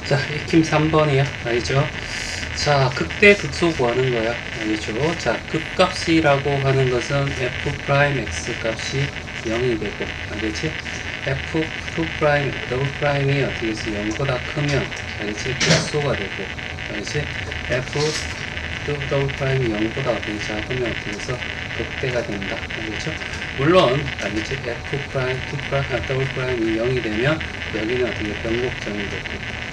자, 익힘 3번이야. 알죠? 자, 극대 극소 구하는 거야. 알죠? 자, 극값이라고 하는 것은 f 프라임 x 값이 0이 되고, 알겠지? f 2 프라임 더블 프라임이 어떻게 해서 0보다 크면, 알겠지? 극소가 되고, 알겠지? f 2 더블 프라임이 0보다 어떻게 작으면 어떻게 해서 극대가 된다. 알겠죠? 물론, 알겠지? f 프라임 2 프라임 더블 프라임이 0이 되면 여기는 어떻게 변곡점이 되고,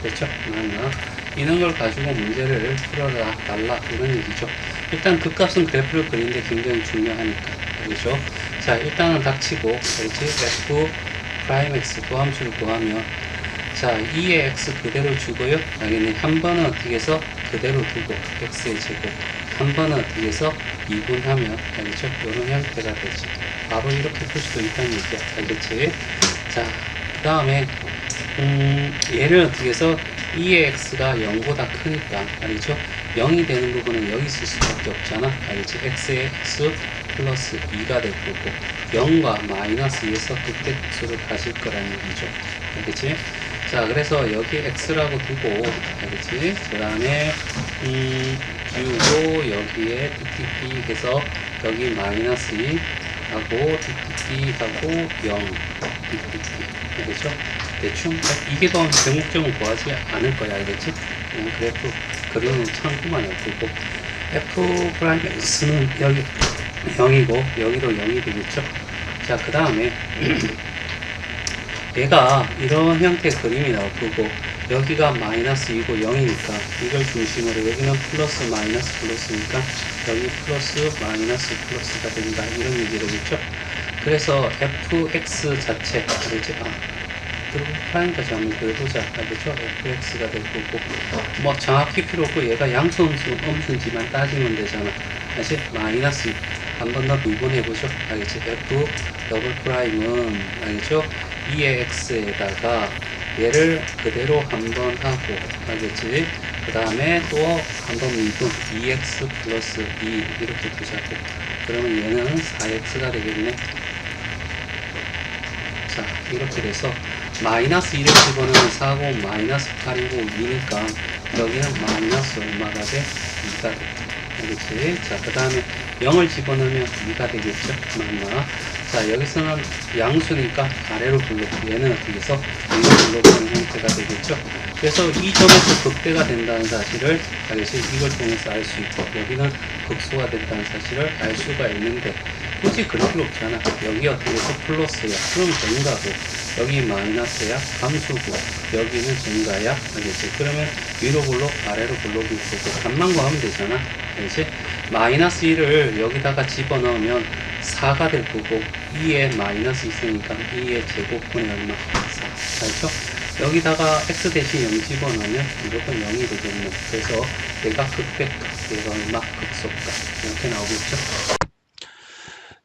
그렇죠? 맞나? 이런 걸 가지고 문제를 풀어라 달라 이런 얘기죠. 일단 극값은 그래프를 그리는데 굉장히 중요하니까, 알겠죠? 자, 일단은 닥치고, 그렇지? f 프라임 x 도함수를 구하면, 자, 2의 x 그대로 주고요. 알겠네. 한 번은 어떻게 해서 그대로 두고 x의 제곱, 한 번은 어떻게 해서 2분하면, 알겠죠? 이런 형태가 되지. 바로 이렇게 풀 수도 있다는 얘기야. 알겠지? 자, 그 다음에 얘를 어떻게 해서 2의 x가 0보다 크니까, 알겠죠? 0이 되는 부분은 여기 있을 수밖에 없잖아. 알겠지? x의 x 플러스 2가 될 거고, 0과 마이너스 2에서 극대수를 가질 거라는 얘기죠. 알겠지? 자, 그래서 여기 x라고 두고, 알겠지? 그 다음에, 비우고, 여기에 띠띠띠 해서, 여기 마이너스 2 하고, 띠띠띠 하고, 0, 띠띠띠. 알겠죠? 대충 이게 더 대목적은 구하지 않을 거야. 알겠지? 그냥 그래프 그리는 참고만 해두고 f 프라임 x는 여기 0이고 여기도 0이 되겠죠? 자, 그 다음에 얘가 이런 형태의 그림이 나올 거고 여기가 마이너스 2고 0이니까 이걸 중심으로 여기는 플러스 마이너스 플러스니까 여기 플러스 마이너스 플러스가 된다 이런 얘기 되겠죠? 그래서 fx 자체 알겠지? 그리고 프라임까지 한번 그려보자. 알겠죠? fx가 될 거고 뭐 정확히 필요 없고 얘가 양수음수 음수인지만 따지면 되잖아. 다시 마이너스 한 번 더 미분해보죠. 알겠지? f 더블 프라임은 알겠죠? 2의 x에다가 얘를 그대로 한 번 하고 알겠지? 그 다음에 또 한 번 미분 2x 플러스 2 이렇게 두자고 그러면 얘는 4x가 되겠네. 자, 이렇게 돼서 마이너스 2를 집어넣으면 4고 마이너스 8이고 2니까 여기는 마이너스 얼마가 돼? 2가 돼. 알겠지? 자, 그 다음에 0을 집어넣으면 2가 되겠죠? 맞나? 자, 여기서는 양수니까 아래로 굴러고 얘는 어떻게 해서 위로 굴러가는 형태가 되겠죠? 그래서 이 점에서 극대가 된다는 사실을 알겠지? 이걸 통해서 알 수 있고 여기는 극소가 된다는 사실을 알 수가 있는데 굳이 그럴 필요 없잖아. 여기 어떻게 해서 플러스야. 그럼 증가고 여기 마이너스야. 감수고 여기는 증가야. 알겠지? 그러면 위로 굴러 아래로 굴러고 있고 반만 구하면 되잖아. 알겠지? 마이너스 1을 여기다가 집어넣으면 4가 될 거고 2에 마이너스 있으니까 2의 제곱분의 얼마? 4. 알죠? 여기다가 x 대신 0 집어넣으면 무조건 0이 되겠네. 그래서 얘가 극대값, 얘가 얼마? 극소값. 이렇게 나오겠죠?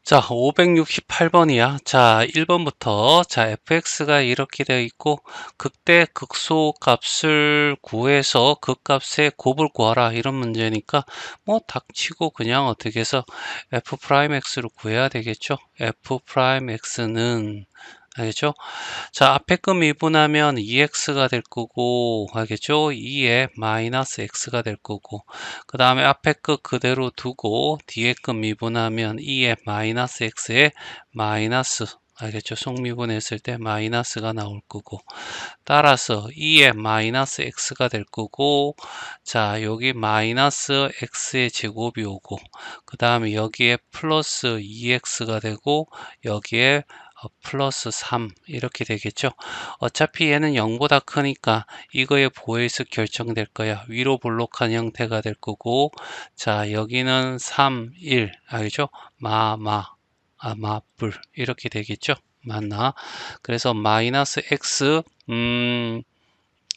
자, 568번이야. 자, 1번부터 자, fx가 이렇게 되어 있고 극대 극소 값을 구해서 그 값의 곱을 구하라 이런 문제니까 뭐 닥치고 그냥 어떻게 해서 f 프라임 x를 구해야 되겠죠. f 프라임 x는 알겠죠? 자, 앞에 거 미분하면 2x가 될 거고, 알겠죠? 2에 마이너스 x가 될 거고, 그 다음에 앞에 거 그대로 두고, 뒤에 거 미분하면 2에 마이너스 x에 마이너스, 알겠죠? 속미분했을 때 마이너스가 나올 거고, 따라서 2에 마이너스 x가 될 거고, 자, 여기 마이너스 x의 제곱이 오고, 그 다음에 여기에 플러스 2x가 되고, 여기에 플러스 3 이렇게 되겠죠. 어차피 얘는 0보다 크니까 이거의 보에서 결정될 거야. 위로 볼록한 형태가 될 거고 자 여기는 3, 1 알겠죠? 마뿔 이렇게 되겠죠. 맞나? 그래서 마이너스 x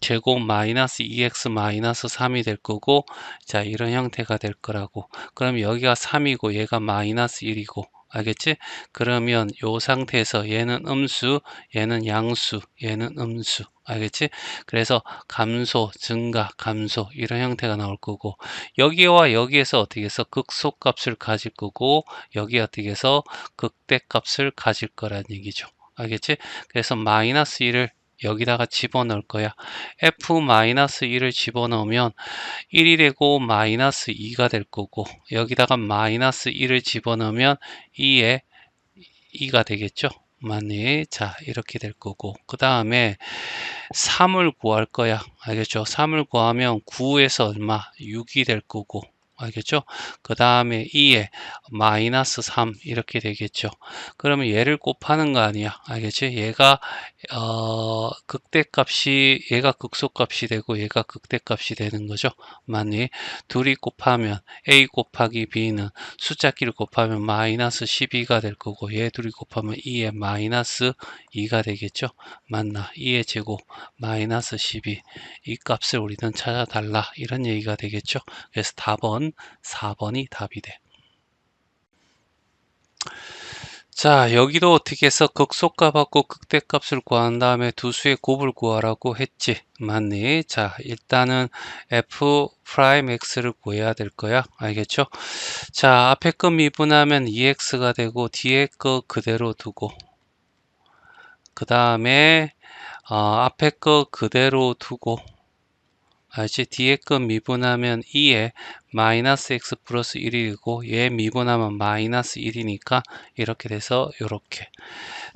제곱 마이너스 2x 마이너스 3이 될 거고 자 이런 형태가 될 거라고. 그럼 여기가 3이고 얘가 마이너스 1이고 알겠지? 그러면 요 상태에서 얘는 음수, 얘는 양수, 얘는 음수. 알겠지? 그래서 감소, 증가, 감소 이런 형태가 나올 거고 여기와 여기에서 어떻게 해서 극소값을 가질 거고 여기 어떻게 해서 극대값을 가질 거란 얘기죠. 알겠지? 그래서 마이너스 1을 여기다가 집어넣을 거야. F-1을 집어넣으면 1이 되고 마이너스 2가 될 거고, 여기다가 마이너스 1을 집어넣으면 2에 2가 되겠죠. 맞니? 자, 이렇게 될 거고, 그 다음에 3을 구할 거야. 알겠죠? 3을 구하면 9에서 얼마? 6이 될 거고, 알겠죠? 그 다음에 2에 마이너스 3 이렇게 되겠죠. 그러면 얘를 곱하는 거 아니야. 알겠지? 얘가 극대값이, 얘가 극소값이 되고 얘가 극대값이 되는 거죠. 맞니? 둘이 곱하면 a 곱하기 b는 숫자끼리 곱하면 마이너스 12가 될 거고, 얘 둘이 곱하면 2에 마이너스 2가 되겠죠. 맞나? 2의 제곱 마이너스 12, 이 값을 우리는 찾아달라, 이런 얘기가 되겠죠. 그래서 답은 4번이 답이 돼. 자, 여기도 어떻게 해서 극소값하고 극대값을 구한 다음에 두 수의 곱을 구하라고 했지. 맞니? 자, 일단은 f'x를 구해야 될 거야. 알겠죠? 자, 앞에 거 미분하면 2x가 되고 뒤에 거 그대로 두고, 그 다음에 앞에 거 그대로 두고, 알지? 뒤에 거 미분하면 2에 마이너스 x 플러스 1이고 얘 미분하면 마이너스 1이니까 이렇게 돼서 이렇게,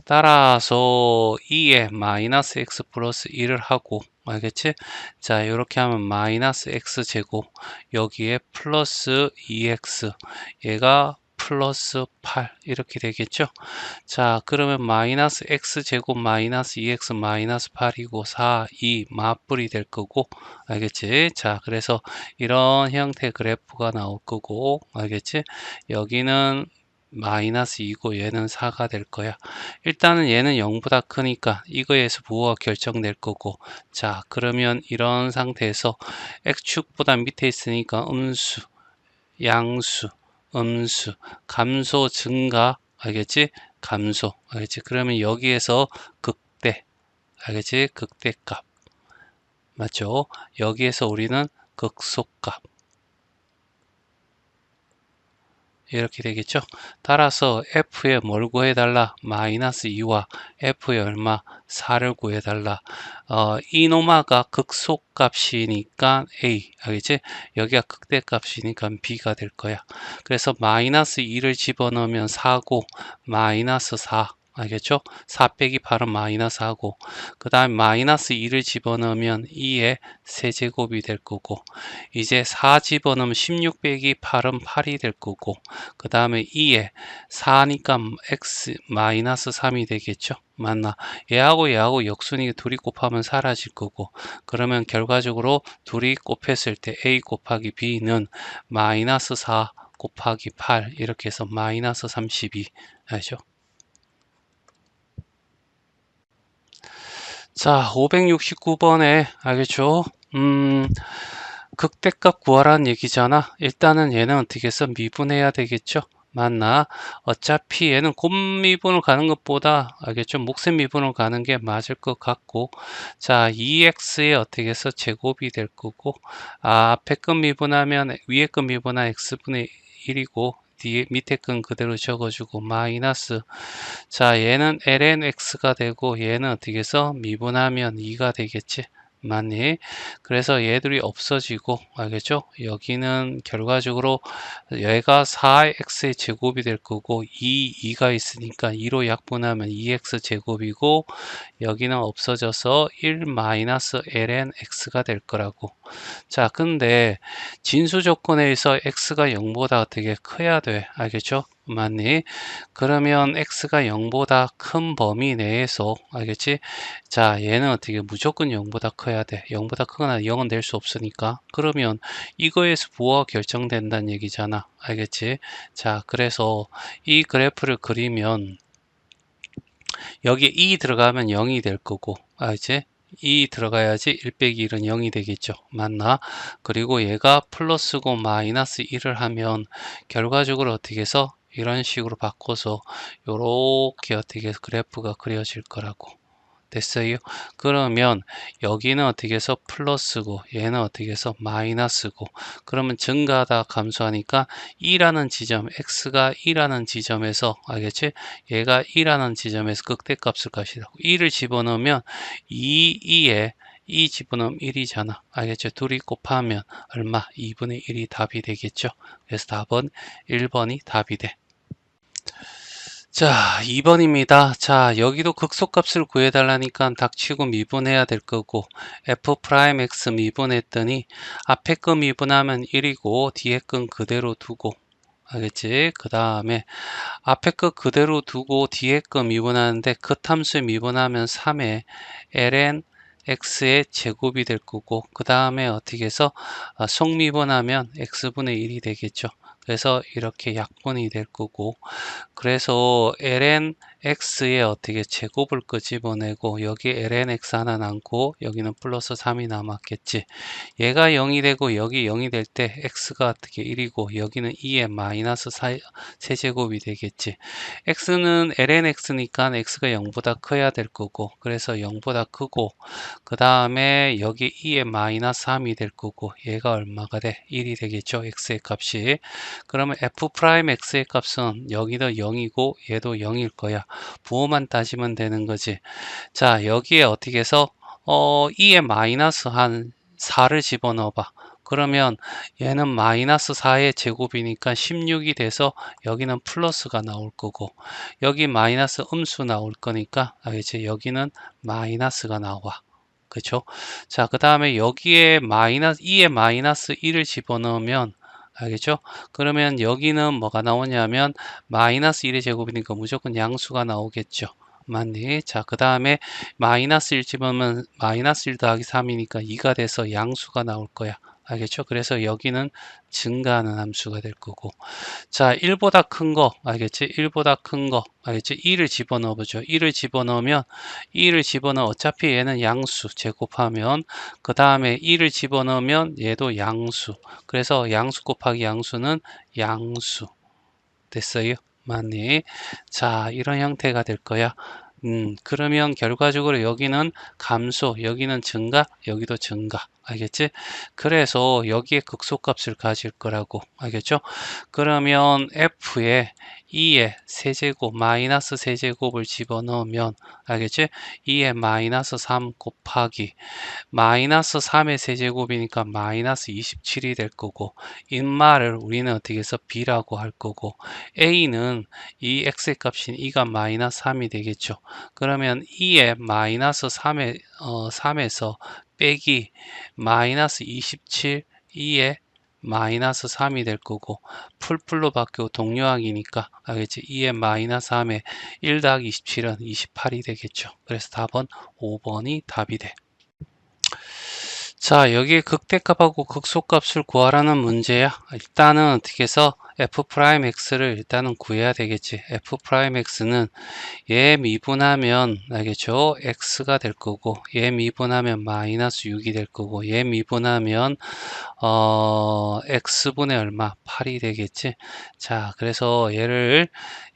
따라서 2에 마이너스 x 플러스 1을 하고, 알겠지? 자, 이렇게 하면 마이너스 x 제곱, 여기에 플러스 2x, 얘가 플러스 8 이렇게 되겠죠. 자, 그러면 마이너스 x 제곱 마이너스 2x 마이너스 8이고 4, 2 맞불이 될 거고, 알겠지? 자, 그래서 이런 형태의 그래프가 나올 거고, 알겠지? 여기는 마이너스 2고 얘는 4가 될 거야. 일단은 얘는 0보다 크니까 이거에서 부호가 결정될 거고, 자, 그러면 이런 상태에서 x축보다 밑에 있으니까 음수, 양수, 음수, 감소, 증가, 알겠지? 감소, 알겠지? 그러면 여기에서 극대, 알겠지? 극대값, 맞죠? 여기에서 우리는 극소값, 이렇게 되겠죠. 따라서 F에 뭘 구해달라? 마이너스 2와 F에 얼마? 4를 구해달라. 이노마가 극소값이니까 A, 알겠지? 여기가 극대값이니까 B가 될 거야. 그래서 마이너스 2를 집어넣으면 4고 마이너스 4, 알겠죠? 4 빼기 8은 마이너스 4고, 그 다음에 마이너스 2를 집어넣으면 2의 세제곱이 될 거고, 이제 4 집어넣으면 16 빼기 8은 8이 될 거고, 그 다음에 2에 4니까 x 마이너스 3이 되겠죠. 맞나? 얘하고 역순이 둘이 곱하면 사라질 거고, 그러면 결과적으로 둘이 곱했을 때 a 곱하기 b는 마이너스 4 곱하기 8 이렇게 해서 마이너스 32, 알죠? 자, 569번에 알겠죠? 극대값 구하라는 얘기잖아. 일단은 얘는 어떻게 해서 미분해야 되겠죠? 맞나? 어차피 얘는 곱미분을 가는 것보다, 알겠죠? 목셈 미분을 가는 게 맞을 것 같고, 자, 2x에 어떻게 해서 제곱이 될 거고, 앞에 건 미분하면 위에 건 미분한 x분의 1이고, 뒤에 밑에 건 그대로 적어주고 마이너스, 자, 얘는 ln x가 되고 얘는 어떻게 해서 미분하면 2가 되겠지. 맞니? 그래서 얘들이 없어지고, 알겠죠? 여기는 결과적으로 얘가 4x의 제곱이 될 거고 2가 있으니까 2로 약분하면 2x 제곱이고, 여기는 없어져서 1 마이너스 ln x가 될 거라고. 자, 근데 진수 조건에서 x가 0보다 어떻게 커야 돼. 알겠죠? 맞니? 그러면 x가 0보다 큰 범위 내에서, 알겠지? 자, 얘는 어떻게 무조건 0보다 커야 돼. 0보다 크거나 0은 될 수 없으니까. 그러면 이거에서 부호가 결정된다는 얘기잖아. 알겠지? 자, 그래서 이 그래프를 그리면 여기에 2 들어가면 0이 될 거고, 알지? 2 들어가야지 1 빼기 1은 0이 되겠죠. 맞나? 그리고 얘가 플러스고 마이너스 1을 하면 결과적으로 어떻게 해서 이런 식으로 바꿔서 요렇게 어떻게 해서 그래프가 그려질 거라고. 됐어요? 그러면 여기는 어떻게 해서 플러스고 얘는 어떻게 해서 마이너스고 그러면 증가하다 감소하니까 2라는 지점 x가 2라는 지점에서 알겠지? 얘가 2라는 지점에서 극대값을 가시라고 2를 집어넣으면 2에 2 집어넣으면 1이잖아. 알겠죠? 둘이 곱하면 얼마? 2분의 1이 답이 되겠죠? 그래서 답은 1번이 답이 돼. 자, 2번입니다. 자, 여기도 극소값을 구해달라니까 닥치고 미분해야 될 거고 f'(x) 미분했더니 앞에 거 미분하면 1이고 뒤에 건 그대로 두고 알겠지? 그 다음에 앞에 거 그대로 두고 뒤에 거 미분하는데 그 함수 미분하면 3에 ln x의 제곱이 될 거고 그 다음에 어떻게 해서 속미분하면 x분의 1이 되겠죠. 그래서 이렇게 약분이 될 거고 그래서 ln x에 어떻게 제곱을 끄집어내고 여기 ln x 하나 남고 여기는 플러스 3이 남았겠지. 얘가 0이 되고 여기 0이 될 때 x가 어떻게 1이고 여기는 2의 마이너스 3제곱이 되겠지. x는 ln x니까 x가 0보다 커야 될 거고 그래서 0보다 크고 그 다음에 여기 2의 마이너스 3이 될 거고 얘가 얼마가 돼? 1이 되겠죠. x의 값이. 그러면 f'x의 값은 여기도 0이고 얘도 0일 거야. 부호만 따지면 되는 거지. 자, 여기에 어떻게 해서 2에 마이너스 한 4를 집어넣어 봐. 그러면 얘는 마이너스 4의 제곱이니까 16이 돼서 여기는 플러스가 나올 거고 여기 마이너스 음수 나올 거니까 알겠지? 여기는 마이너스가 나와. 그쵸? 자, 그 다음에 여기에 마이너스 2에 마이너스 1을 집어넣으면 알겠죠? 그러면 여기는 뭐가 나오냐면 마이너스 1의 제곱이니까 무조건 양수가 나오겠죠. 맞니? 자, 그 다음에 마이너스 1 집으면 마이너스 1 더하기 3이니까 2가 돼서 양수가 나올 거야. 알겠죠? 그래서 여기는 증가하는 함수가 될 거고 자, 1보다 큰 거 알겠지? 1보다 큰 거 알겠지? 2를 집어넣어 보죠. 2를 집어넣으면 2를 집어넣어 어차피 얘는 양수 제곱하면 그 다음에 2를 집어넣으면 얘도 양수 그래서 양수 곱하기 양수는 양수 됐어요? 맞니? 자, 이런 형태가 될 거야. 그러면 결과적으로 여기는 감소, 여기는 증가, 여기도 증가. 알겠지? 그래서 여기에 극소값을 가질 거라고. 알겠죠? 그러면 F에 2의 세제곱, 마이너스 세제곱을 집어넣으면, 알겠지? 2의 마이너스 3 곱하기 마이너스 3의 세제곱이니까 마이너스 27이 될 거고 인마를 우리는 어떻게 해서 B라고 할 거고 A는 이 X의 값인 2가 마이너스 3이 되겠죠. 그러면 2의 마이너스 3에서 빼기 마이너스 27, 2의 마이너스 3이 될 거고 풀풀로 바뀌고 동료항이니까 알겠지? 2의 마이너스 3에 1 더하기 27은 28이 되겠죠. 그래서 답은 5번이 답이 돼. 자, 여기에 극대값하고 극소값을 구하라는 문제야. 일단은 어떻게 해서 f'x를 일단은 구해야 되겠지. f'x는 얘 미분하면 알겠죠? x가 될 거고 얘 미분하면 마이너스 6이 될 거고 얘 미분하면 x분의 얼마? 8이 되겠지. 자, 그래서 얘를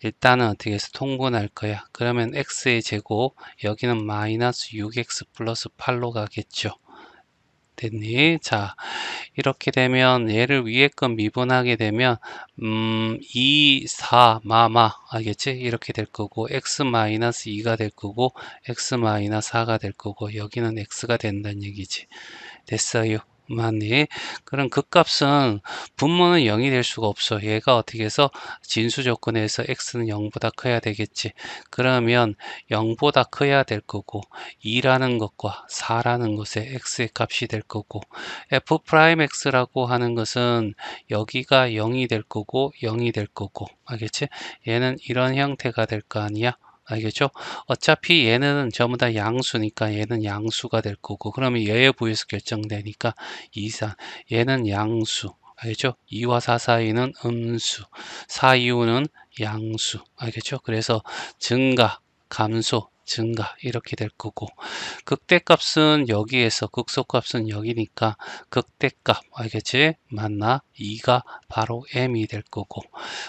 일단은 어떻게 해서 통분할 거야. 그러면 x의 제곱 여기는 마이너스 6x 플러스 8로 가겠죠. 됐니? 자, 이렇게 되면 얘를 위에 건 미분하게 되면 2, 4, 마마 알겠지? 이렇게 될 거고 x 마이너스 2가 될 거고 x 마이너스 4가 될 거고 여기는 x가 된다는 얘기지. 됐어요? 맞니? 그럼 그 값은 분모는 0이 될 수가 없어. 얘가 어떻게 해서 진수 조건에서 x는 0보다 커야 되겠지. 그러면 0보다 커야 될 거고 2라는 것과 4라는 것의 x의 값이 될 거고 f'x라고 하는 것은 여기가 0이 될 거고 0이 될 거고 알겠지? 얘는 이런 형태가 될 거 아니야? 알겠죠? 어차피 얘는 전부 다 양수니까 얘는 양수가 될 거고 그러면 얘의 부에서 결정되니까 2, 4 얘는 양수 알겠죠? 2와 4 사이는 음수 4 이후는 양수 알겠죠? 그래서 증가, 감소, 증가 이렇게 될 거고 극대값은 여기에서 극소값은 여기니까 극대값 알겠지? 맞나? 2가 바로 m이 될 거고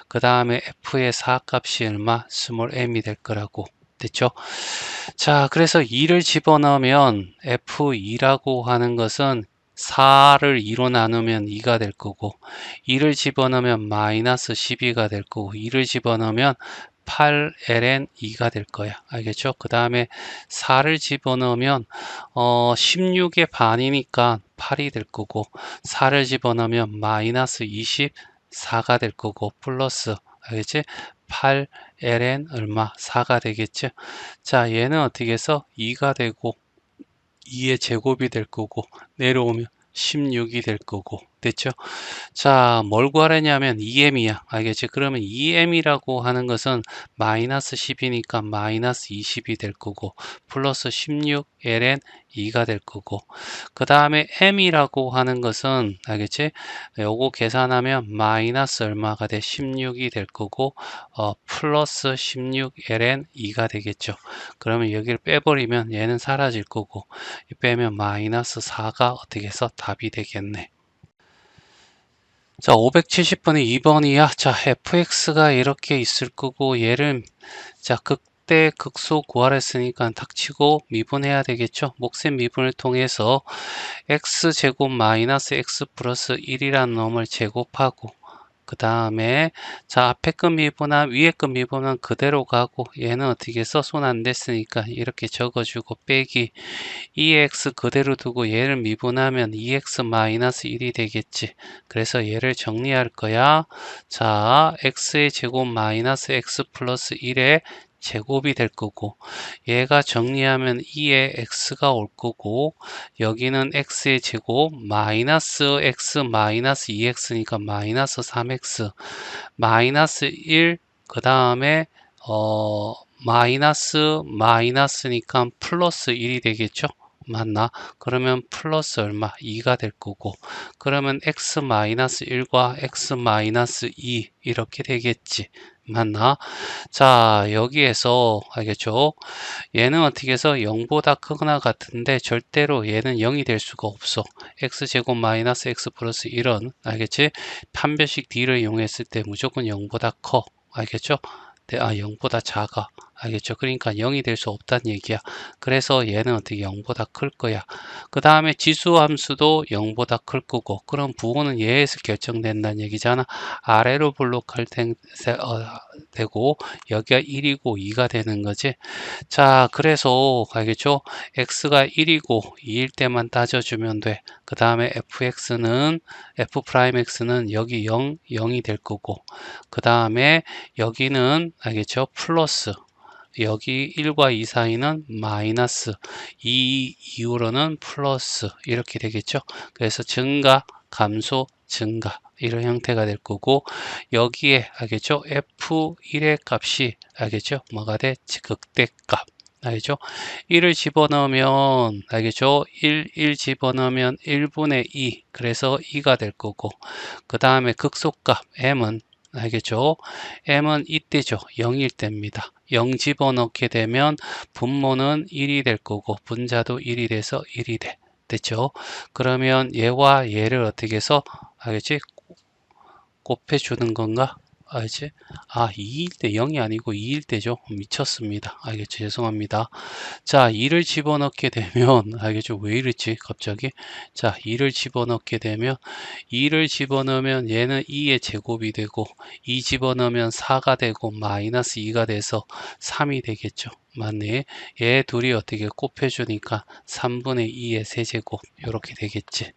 그 다음에 f의 4값이 얼마? 스몰 m이 될 거라고 됐죠? 자, 그래서 2를 집어넣으면 F2라고 하는 것은 4를 2로 나누면 2가 될 거고 2를 집어넣으면 마이너스 12가 될 거고 2를 집어넣으면 8ln 2가 될 거야. 알겠죠? 그 다음에 4를 집어넣으면 16의 반이니까 8이 될 거고 4를 집어넣으면 마이너스 24가 될 거고 플러스 알겠지? 8ln 얼마? 4가 되겠죠? 자, 얘는 어떻게 해서 2가 되고 2의 제곱이 될 거고 내려오면 16이 될 거고 됐죠? 자, 뭘 구하려냐면 2m이야. 알겠지? 그러면 2m이라고 하는 것은 마이너스 10이니까 마이너스 20이 될 거고 플러스 16ln 2가 될 거고 그 다음에 m이라고 하는 것은 알겠지? 요거 계산하면 마이너스 얼마가 돼? 16이 될 거고 플러스 16ln 2가 되겠죠. 그러면 여기를 빼버리면 얘는 사라질 거고 빼면 마이너스 4가 어떻게 해서 답이 되겠네. 자, 570번이 2번이야. 자, fx가 이렇게 있을 거고 얘를 자, 극대 극소 구하랬으니까 닥치고 미분해야 되겠죠. 몫의 미분을 통해서 x제곱 마이너스 x 플러스 1이라는 놈을 제곱하고 그 다음에 자, 앞에 거 미분한 위에 거 미분은 그대로 가고 얘는 어떻게 해서 손 안 댔으니까 이렇게 적어주고 빼기 2x 그대로 두고 얘를 미분하면 2x 마이너스 1이 되겠지. 그래서 얘를 정리할 거야. 자, x의 제곱 마이너스 x 플러스 1의 제곱이 될 거고 얘가 정리하면 2의 x가 올 거고 여기는 x의 제곱 마이너스 x 마이너스 2x니까 마이너스 3x 마이너스 1 그 다음에 마이너스 마이너스니까 플러스 1이 되겠죠. 맞나? 그러면 플러스 얼마? 2가 될 거고 그러면 x 마이너스 1과 x 마이너스 2 이렇게 되겠지. 맞나? 자, 여기에서 알겠죠? 얘는 어떻게 해서 0보다 크거나 같은데 절대로 얘는 0이 될 수가 없어. x제곱 마이너스 x 플러스 1은 알겠지? 판별식 d를 이용했을 때 무조건 0보다 커. 알겠죠? 0보다 작아. 알겠죠? 그러니까 0이 될 수 없다는 얘기야. 그래서 얘는 어떻게 0보다 클 거야. 그 다음에 지수함수도 0보다 클 거고 그럼 부호는 얘에서 결정된다는 얘기잖아. 아래로 블록할 되고 여기가 1이고 2가 되는 거지. 자, 그래서 알겠죠? x가 1이고 2일 때만 따져주면 돼. 그 다음에 fx는 f'x는 여기 0이 될 거고 그 다음에 여기는 알겠죠? 플러스 여기 1과 2 사이는 마이너스 2 이후로는 플러스 이렇게 되겠죠. 그래서 증가, 감소, 증가 이런 형태가 될 거고 여기에 알겠죠? F1의 값이 알겠죠? 뭐가 돼? 극대값. 알겠죠? 1을 집어넣으면 알겠죠? 1 집어넣으면 1분의 2 그래서 2가 될 거고 그 다음에 극소값 m은 알겠죠? m은 이때죠. 0일 때입니다. 0 집어넣게 되면 분모는 1이 될 거고 분자도 1이 돼서 1이 돼. 됐죠? 그러면 얘와 얘를 어떻게 해서 알겠지? 곱해주는 건가? 알지? 2일 때 0이 아니고 2일 때죠. 미쳤습니다. 알겠죠? 죄송합니다. 자, 2를 집어넣게 되면 알겠죠? 왜 이랬지? 갑자기? 자, 2를 집어넣게 되면 2를 집어넣으면 얘는 2의 제곱이 되고 2 집어넣으면 4가 되고 마이너스 2가 돼서 3이 되겠죠. 맞네. 얘 둘이 어떻게 곱해주니까 3분의 2의 세제곱 이렇게 되겠지.